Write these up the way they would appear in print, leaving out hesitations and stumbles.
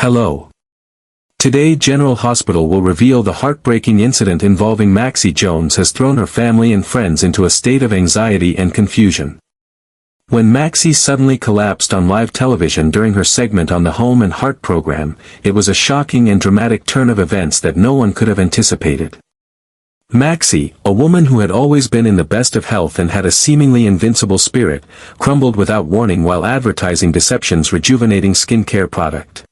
Hello. Today General Hospital will reveal the heartbreaking incident involving Maxie Jones has thrown her family and friends into a state of anxiety and confusion. When Maxie suddenly collapsed on live television during her segment on the Home and Heart program, it was a shocking and dramatic turn of events that no one could have anticipated. Maxie, a woman who had always been in the best of health and had a seemingly invincible spirit, crumbled without warning while advertising Deception's rejuvenating skincare product.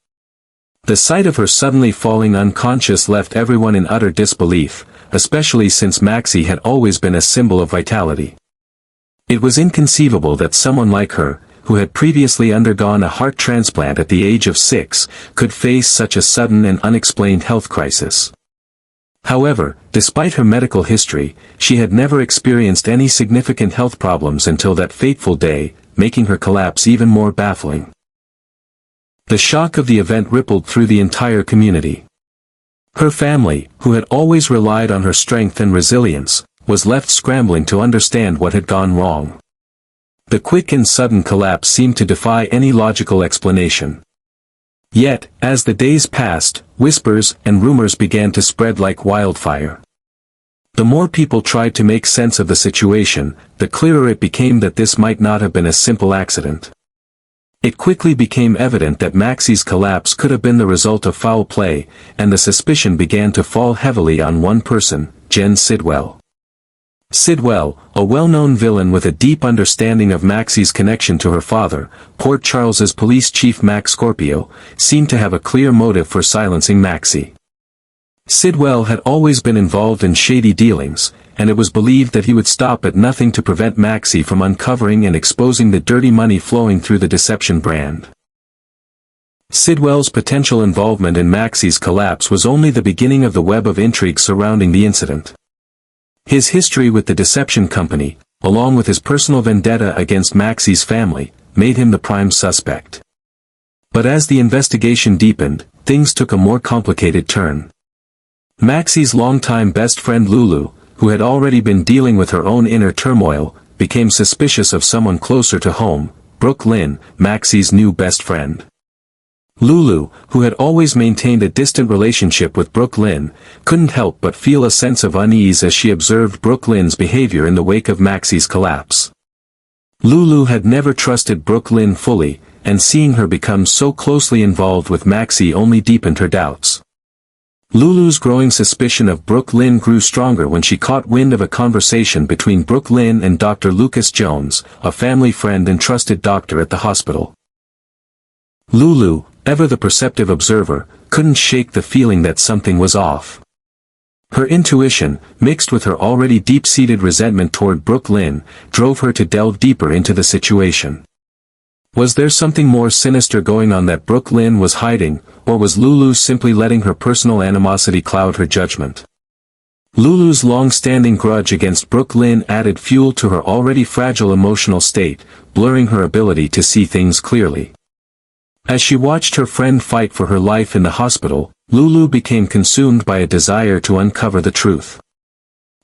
The sight of her suddenly falling unconscious left everyone in utter disbelief, especially since Maxie had always been a symbol of vitality. It was inconceivable that someone like her, who had previously undergone a heart transplant at the age of 6, could face such a sudden and unexplained health crisis. However, despite her medical history, she had never experienced any significant health problems until that fateful day, making her collapse even more baffling. The shock of the event rippled through the entire community. Her family, who had always relied on her strength and resilience, was left scrambling to understand what had gone wrong. The quick and sudden collapse seemed to defy any logical explanation. Yet, as the days passed, whispers and rumors began to spread like wildfire. The more people tried to make sense of the situation, the clearer it became that this might not have been a simple accident. It quickly became evident that Maxie's collapse could have been the result of foul play, and the suspicion began to fall heavily on one person, Jen Sidwell. Sidwell, a well-known villain with a deep understanding of Maxie's connection to her father, Port Charles's police chief Max Scorpio, seemed to have a clear motive for silencing Maxie. Sidwell had always been involved in shady dealings, and it was believed that he would stop at nothing to prevent Maxie from uncovering and exposing the dirty money flowing through the Deception brand. Sidwell's potential involvement in Maxie's collapse was only the beginning of the web of intrigue surrounding the incident. His history with the Deception Company, along with his personal vendetta against Maxie's family, made him the prime suspect. But as the investigation deepened, things took a more complicated turn. Maxie's longtime best friend Lulu, who had already been dealing with her own inner turmoil, became suspicious of someone closer to home, Brook, Maxie's new best friend. Lulu, who had always maintained a distant relationship with Brook, couldn't help but feel a sense of unease as she observed Brook's behavior in the wake of Maxie's collapse. Lulu had never trusted Brook fully, and seeing her become so closely involved with Maxie only deepened her doubts. Lulu's growing suspicion of Brook grew stronger when she caught wind of a conversation between Brook and Dr. Lucas Jones, a family friend and trusted doctor at the hospital. Lulu, ever the perceptive observer, couldn't shake the feeling that something was off. Her intuition, mixed with her already deep-seated resentment toward Brook, drove her to delve deeper into the situation. Was there something more sinister going on that Brook was hiding, or was Lulu simply letting her personal animosity cloud her judgment? Lulu's long-standing grudge against Brook added fuel to her already fragile emotional state, blurring her ability to see things clearly. As she watched her friend fight for her life in the hospital, Lulu became consumed by a desire to uncover the truth.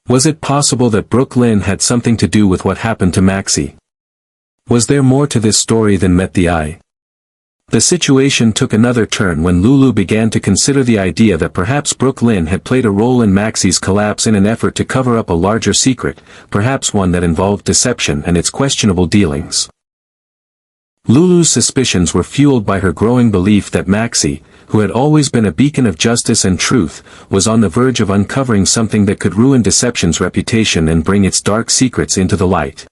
Was it possible that Brook had something to do with what happened to Maxie? Was there more to this story than met the eye? The situation took another turn when Lulu began to consider the idea that perhaps Brook had played a role in Maxie's collapse in an effort to cover up a larger secret, perhaps one that involved deception and its questionable dealings. Lulu's suspicions were fueled by her growing belief that Maxie, who had always been a beacon of justice and truth, was on the verge of uncovering something that could ruin Deception's reputation and bring its dark secrets into the light.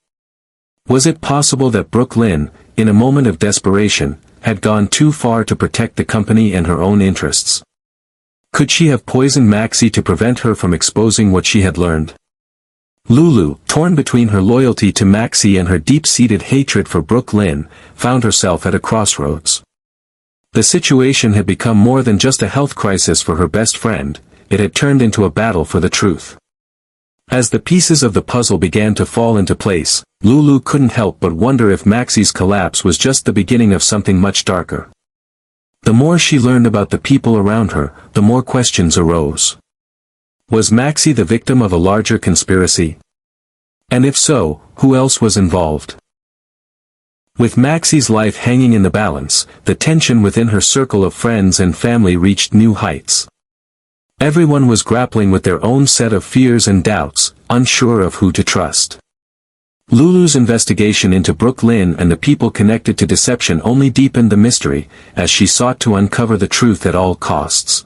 Was it possible that Brook, in a moment of desperation, had gone too far to protect the company and her own interests? Could she have poisoned Maxie to prevent her from exposing what she had learned? Lulu, torn between her loyalty to Maxie and her deep-seated hatred for Brook, found herself at a crossroads. The situation had become more than just a health crisis for her best friend, it had turned into a battle for the truth. As the pieces of the puzzle began to fall into place, Lulu couldn't help but wonder if Maxie's collapse was just the beginning of something much darker. The more she learned about the people around her, the more questions arose. Was Maxie the victim of a larger conspiracy? And if so, who else was involved? With Maxie's life hanging in the balance, the tension within her circle of friends and family reached new heights. Everyone was grappling with their own set of fears and doubts, unsure of who to trust. Lulu's investigation into Brook and the people connected to deception only deepened the mystery, as she sought to uncover the truth at all costs.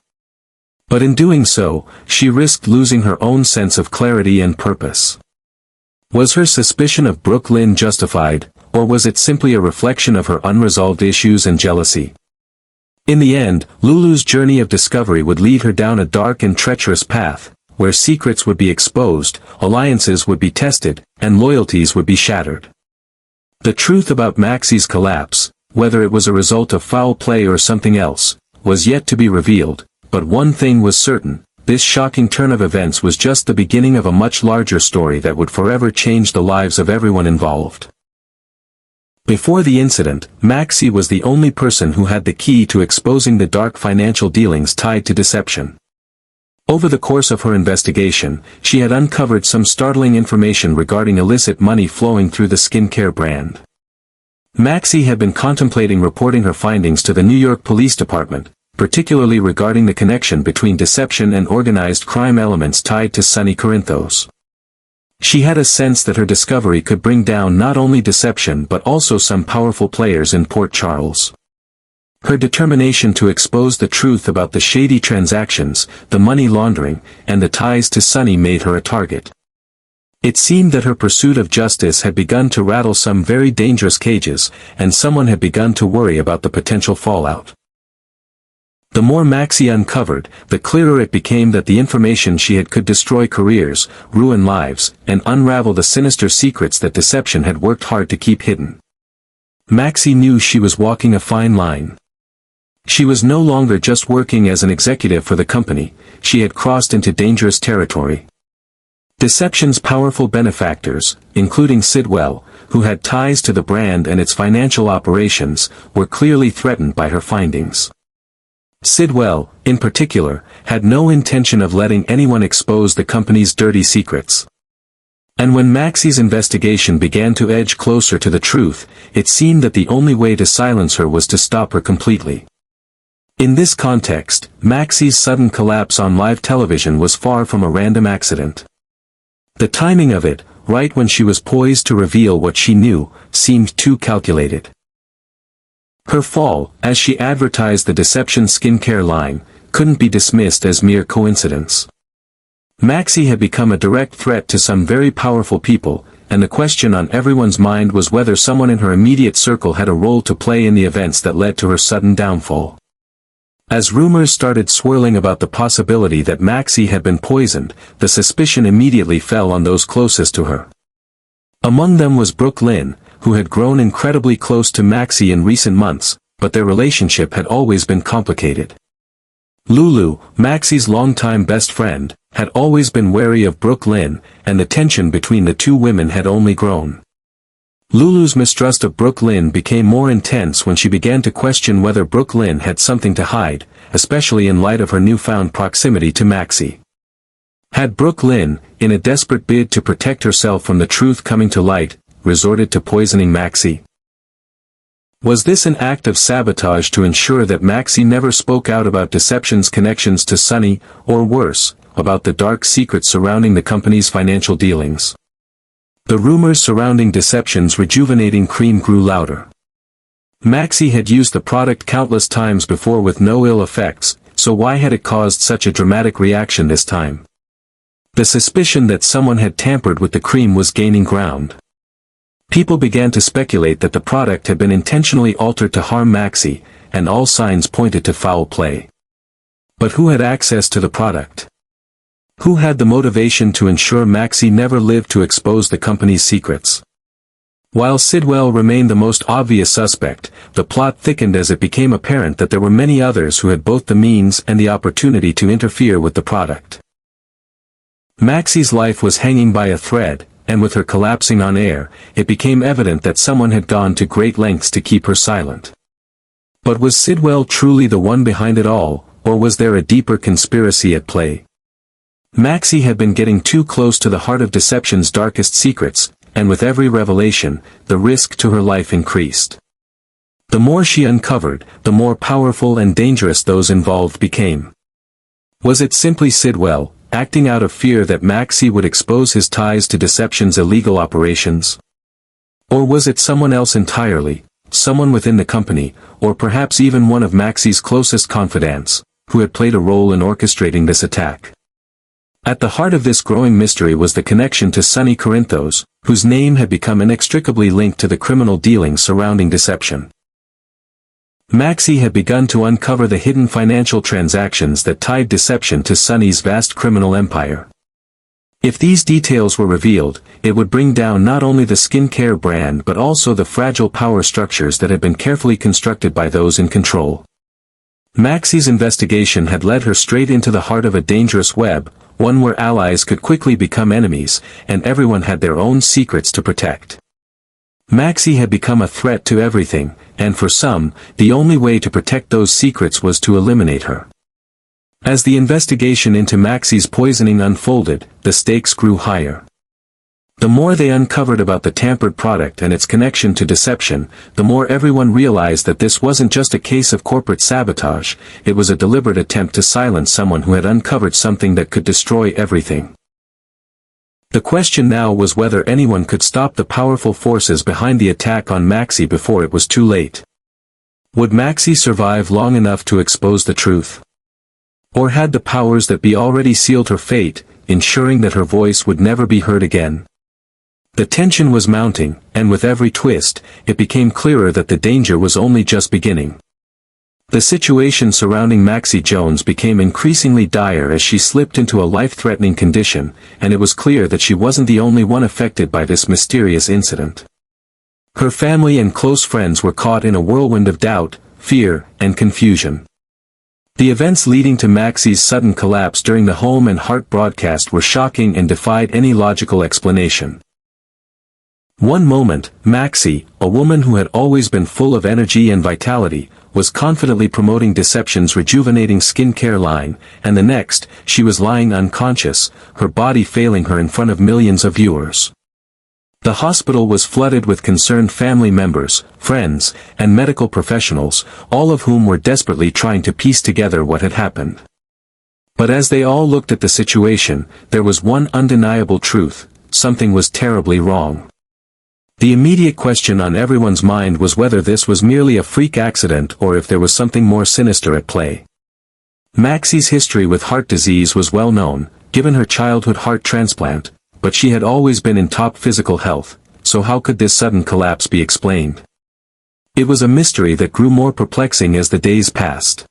But in doing so, she risked losing her own sense of clarity and purpose. Was her suspicion of Brook justified, or was it simply a reflection of her unresolved issues and jealousy? In the end, Lulu's journey of discovery would lead her down a dark and treacherous path, where secrets would be exposed, alliances would be tested, and loyalties would be shattered. The truth about Maxie's collapse, whether it was a result of foul play or something else, was yet to be revealed, but one thing was certain: this shocking turn of events was just the beginning of a much larger story that would forever change the lives of everyone involved. Before the incident, Maxie was the only person who had the key to exposing the dark financial dealings tied to deception. Over the course of her investigation, she had uncovered some startling information regarding illicit money flowing through the skincare brand. Maxie had been contemplating reporting her findings to the New York Police Department, particularly regarding the connection between deception and organized crime elements tied to Sunny Corinthos. She had a sense that her discovery could bring down not only deception but also some powerful players in Port Charles. Her determination to expose the truth about the shady transactions, the money laundering, and the ties to Sunny made her a target. It seemed that her pursuit of justice had begun to rattle some very dangerous cages, and someone had begun to worry about the potential fallout. The more Maxie uncovered, the clearer it became that the information she had could destroy careers, ruin lives, and unravel the sinister secrets that deception had worked hard to keep hidden. Maxie knew she was walking a fine line. She was no longer just working as an executive for the company, she had crossed into dangerous territory. Deception's powerful benefactors, including Sidwell, who had ties to the brand and its financial operations, were clearly threatened by her findings. Sidwell, in particular, had no intention of letting anyone expose the company's dirty secrets. And when Maxie's investigation began to edge closer to the truth, it seemed that the only way to silence her was to stop her completely. In this context, Maxie's sudden collapse on live television was far from a random accident. The timing of it, right when she was poised to reveal what she knew, seemed too calculated. Her fall, as she advertised the Deception skincare line, couldn't be dismissed as mere coincidence. Maxie had become a direct threat to some very powerful people, and the question on everyone's mind was whether someone in her immediate circle had a role to play in the events that led to her sudden downfall. As rumors started swirling about the possibility that Maxie had been poisoned, the suspicion immediately fell on those closest to her. Among them was Brook, who had grown incredibly close to Maxie in recent months, but their relationship had always been complicated. Lulu, Maxie's longtime best friend, had always been wary of Brook, and the tension between the two women had only grown. Lulu's mistrust of Brook became more intense when she began to question whether Brook had something to hide, especially in light of her newfound proximity to Maxie. Had Brook, in a desperate bid to protect herself from the truth coming to light, resorted to poisoning Maxie? Was this an act of sabotage to ensure that Maxie never spoke out about Deception's connections to Sunny, or worse, about the dark secrets surrounding the company's financial dealings? The rumors surrounding Deception's rejuvenating cream grew louder. Maxie had used the product countless times before with no ill effects, so why had it caused such a dramatic reaction this time? The suspicion that someone had tampered with the cream was gaining ground. People began to speculate that the product had been intentionally altered to harm Maxie, and all signs pointed to foul play. But who had access to the product? Who had the motivation to ensure Maxie never lived to expose the company's secrets? While Sidwell remained the most obvious suspect, the plot thickened as it became apparent that there were many others who had both the means and the opportunity to interfere with the product. Maxie's life was hanging by a thread, and with her collapsing on air, it became evident that someone had gone to great lengths to keep her silent. But was Sidwell truly the one behind it all, or was there a deeper conspiracy at play? Maxie had been getting too close to the heart of Deception's darkest secrets, and with every revelation, the risk to her life increased. The more she uncovered, the more powerful and dangerous those involved became. Was it simply Sidwell, acting out of fear that Maxie would expose his ties to Deception's illegal operations? Or was it someone else entirely, someone within the company, or perhaps even one of Maxie's closest confidants, who had played a role in orchestrating this attack? At the heart of this growing mystery was the connection to Sonny Corinthos, whose name had become inextricably linked to the criminal dealings surrounding Deception. Maxie had begun to uncover the hidden financial transactions that tied Deception to Sonny's vast criminal empire. If these details were revealed, it would bring down not only the skincare brand but also the fragile power structures that had been carefully constructed by those in control. Maxie's investigation had led her straight into the heart of a dangerous web, one where allies could quickly become enemies, and everyone had their own secrets to protect. Maxie had become a threat to everything, and for some, the only way to protect those secrets was to eliminate her. As the investigation into Maxie's poisoning unfolded, the stakes grew higher. The more they uncovered about the tampered product and its connection to Deception, the more everyone realized that this wasn't just a case of corporate sabotage, it was a deliberate attempt to silence someone who had uncovered something that could destroy everything. The question now was whether anyone could stop the powerful forces behind the attack on Maxie before it was too late. Would Maxie survive long enough to expose the truth? Or had the powers that be already sealed her fate, ensuring that her voice would never be heard again? The tension was mounting, and with every twist, it became clearer that the danger was only just beginning. The situation surrounding Maxie Jones became increasingly dire as she slipped into a life-threatening condition, and it was clear that she wasn't the only one affected by this mysterious incident. Her family and close friends were caught in a whirlwind of doubt, fear, and confusion. The events leading to Maxie's sudden collapse during the Home and Heart broadcast were shocking and defied any logical explanation. One moment, Maxie, a woman who had always been full of energy and vitality, was confidently promoting Deception's rejuvenating skincare line, and the next, she was lying unconscious, her body failing her in front of millions of viewers. The hospital was flooded with concerned family members, friends, and medical professionals, all of whom were desperately trying to piece together what had happened. But as they all looked at the situation, there was one undeniable truth: something was terribly wrong. The immediate question on everyone's mind was whether this was merely a freak accident or if there was something more sinister at play. Maxie's history with heart disease was well known, given her childhood heart transplant, but she had always been in top physical health, so how could this sudden collapse be explained? It was a mystery that grew more perplexing as the days passed.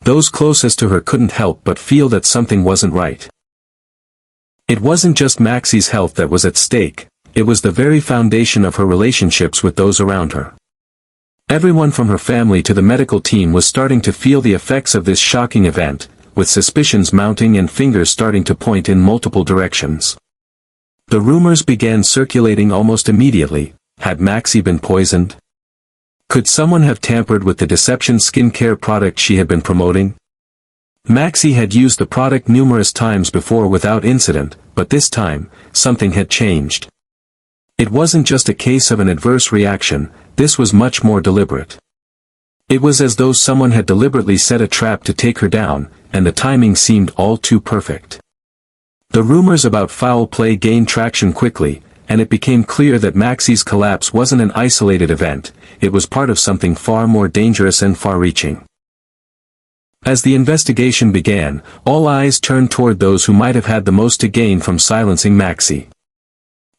Those closest to her couldn't help but feel that something wasn't right. It wasn't just Maxie's health that was at stake. It was the very foundation of her relationships with those around her. Everyone from her family to the medical team was starting to feel the effects of this shocking event, with suspicions mounting and fingers starting to point in multiple directions. The rumors began circulating almost immediately. Had Maxie been poisoned? Could someone have tampered with the Deception skincare product she had been promoting? Maxie had used the product numerous times before without incident, but this time, something had changed. It wasn't just a case of an adverse reaction, this was much more deliberate. It was as though someone had deliberately set a trap to take her down, and the timing seemed all too perfect. The rumors about foul play gained traction quickly, and it became clear that Maxie's collapse wasn't an isolated event, it was part of something far more dangerous and far-reaching. As the investigation began, all eyes turned toward those who might have had the most to gain from silencing Maxie.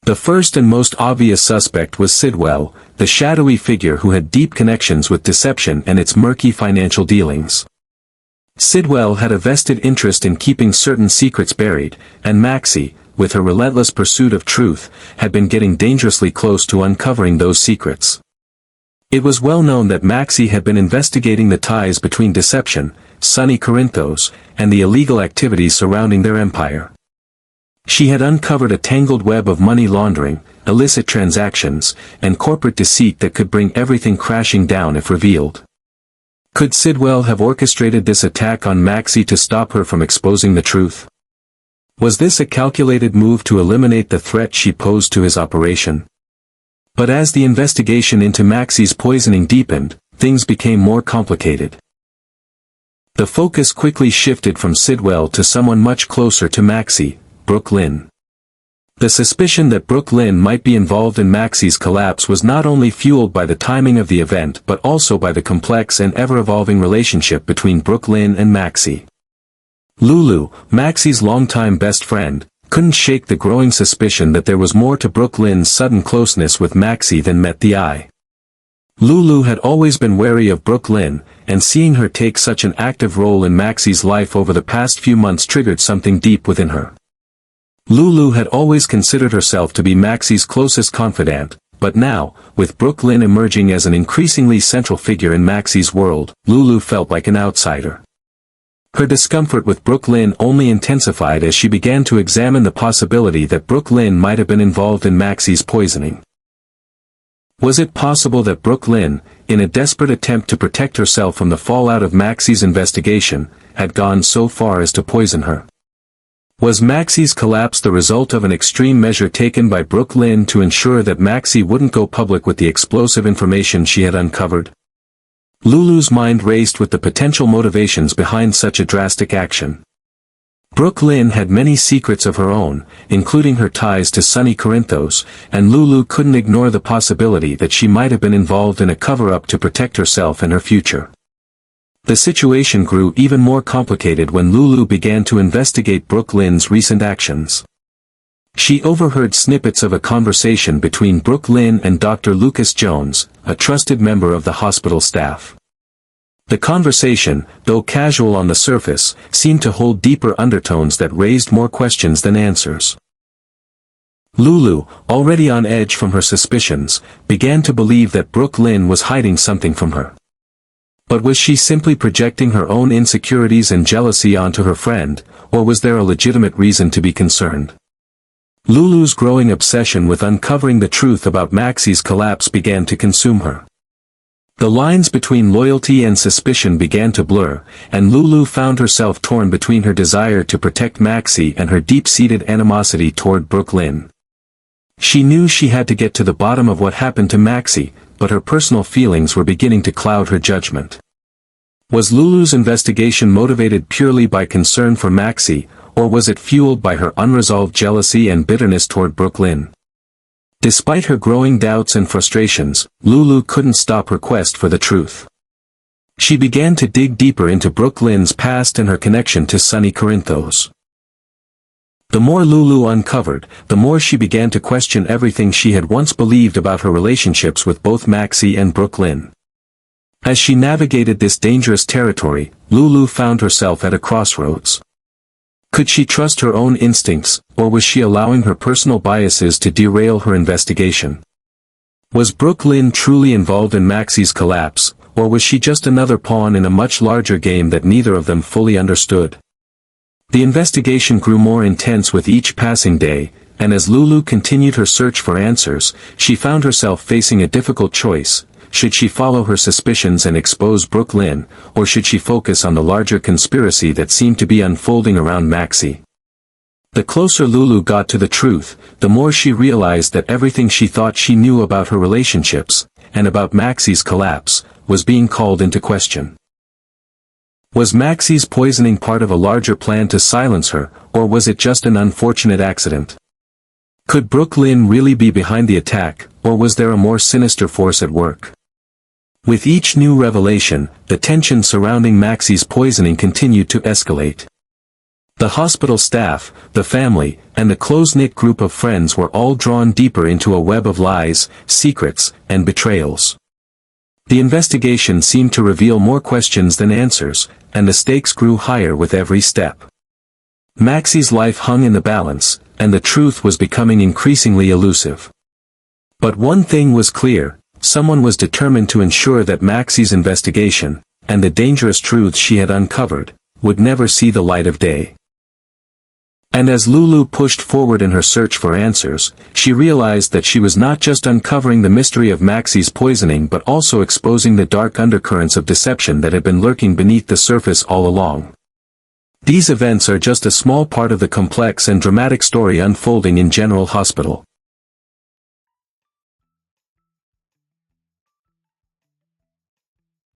The first and most obvious suspect was Sidwell, the shadowy figure who had deep connections with Deception and its murky financial dealings. Sidwell had a vested interest in keeping certain secrets buried, and Maxie, with her relentless pursuit of truth, had been getting dangerously close to uncovering those secrets. It was well known that Maxie had been investigating the ties between Deception, Sonny Corinthos, and the illegal activities surrounding their empire. She had uncovered a tangled web of money laundering, illicit transactions, and corporate deceit that could bring everything crashing down if revealed. Could Sidwell have orchestrated this attack on Maxie to stop her from exposing the truth? Was this a calculated move to eliminate the threat she posed to his operation? But as the investigation into Maxie's poisoning deepened, things became more complicated. The focus quickly shifted from Sidwell to someone much closer to Maxie, Brook. The suspicion that Brook might be involved in Maxie's collapse was not only fueled by the timing of the event but also by the complex and ever-evolving relationship between Brook and Maxie. Lulu, Maxie's longtime best friend, couldn't shake the growing suspicion that there was more to Brook sudden closeness with Maxie than met the eye. Lulu had always been wary of Brook, and seeing her take such an active role in Maxie's life over the past few months triggered something deep within her. Lulu had always considered herself to be Maxie's closest confidant, but now, with Brook emerging as an increasingly central figure in Maxie's world, Lulu felt like an outsider. Her discomfort with Brook only intensified as she began to examine the possibility that Brook might have been involved in Maxie's poisoning. Was it possible that Brook, in a desperate attempt to protect herself from the fallout of Maxie's investigation, had gone so far as to poison her? Was Maxie's collapse the result of an extreme measure taken by Brook to ensure that Maxie wouldn't go public with the explosive information she had uncovered? Lulu's mind raced with the potential motivations behind such a drastic action. Brook had many secrets of her own, including her ties to Sunny Corinthos, and Lulu couldn't ignore the possibility that she might have been involved in a cover-up to protect herself and her future. The situation grew even more complicated when Lulu began to investigate Brook recent actions. She overheard snippets of a conversation between Brook and Dr. Lucas Jones, a trusted member of the hospital staff. The conversation, though casual on the surface, seemed to hold deeper undertones that raised more questions than answers. Lulu, already on edge from her suspicions, began to believe that Brook was hiding something from her. But was she simply projecting her own insecurities and jealousy onto her friend, or was there a legitimate reason to be concerned? Lulu's growing obsession with uncovering the truth about Maxie's collapse began to consume her. The lines between loyalty and suspicion began to blur, and Lulu found herself torn between her desire to protect Maxie and her deep-seated animosity toward Brook. She knew she had to get to the bottom of what happened to Maxie, but her personal feelings were beginning to cloud her judgment. Was Lulu's investigation motivated purely by concern for Maxie, or was it fueled by her unresolved jealousy and bitterness toward Brook? Despite her growing doubts and frustrations, Lulu couldn't stop her quest for the truth. She began to dig deeper into Brook past and her connection to Sunny Corinthos. The more Lulu uncovered, the more she began to question everything she had once believed about her relationships with both Maxie and Brook. As she navigated this dangerous territory, Lulu found herself at a crossroads. Could she trust her own instincts, or was she allowing her personal biases to derail her investigation? Was Brook truly involved in Maxie's collapse, or was she just another pawn in a much larger game that neither of them fully understood? The investigation grew more intense with each passing day, and as Lulu continued her search for answers, she found herself facing a difficult choice. Should she follow her suspicions and expose Brook, or should she focus on the larger conspiracy that seemed to be unfolding around Maxie? The closer Lulu got to the truth, the more she realized that everything she thought she knew about her relationships, and about Maxie's collapse, was being called into question. Was Maxie's poisoning part of a larger plan to silence her, or was it just an unfortunate accident? Could Brook really be behind the attack, or was there a more sinister force at work? With each new revelation, the tension surrounding Maxie's poisoning continued to escalate. The hospital staff, the family, and the close-knit group of friends were all drawn deeper into a web of lies, secrets, and betrayals. The investigation seemed to reveal more questions than answers, and the stakes grew higher with every step. Maxie's life hung in the balance, and the truth was becoming increasingly elusive. But one thing was clear, someone was determined to ensure that Maxie's investigation, and the dangerous truths she had uncovered, would never see the light of day. And as Lulu pushed forward in her search for answers, she realized that she was not just uncovering the mystery of Maxie's poisoning but also exposing the dark undercurrents of deception that had been lurking beneath the surface all along. These events are just a small part of the complex and dramatic story unfolding in General Hospital.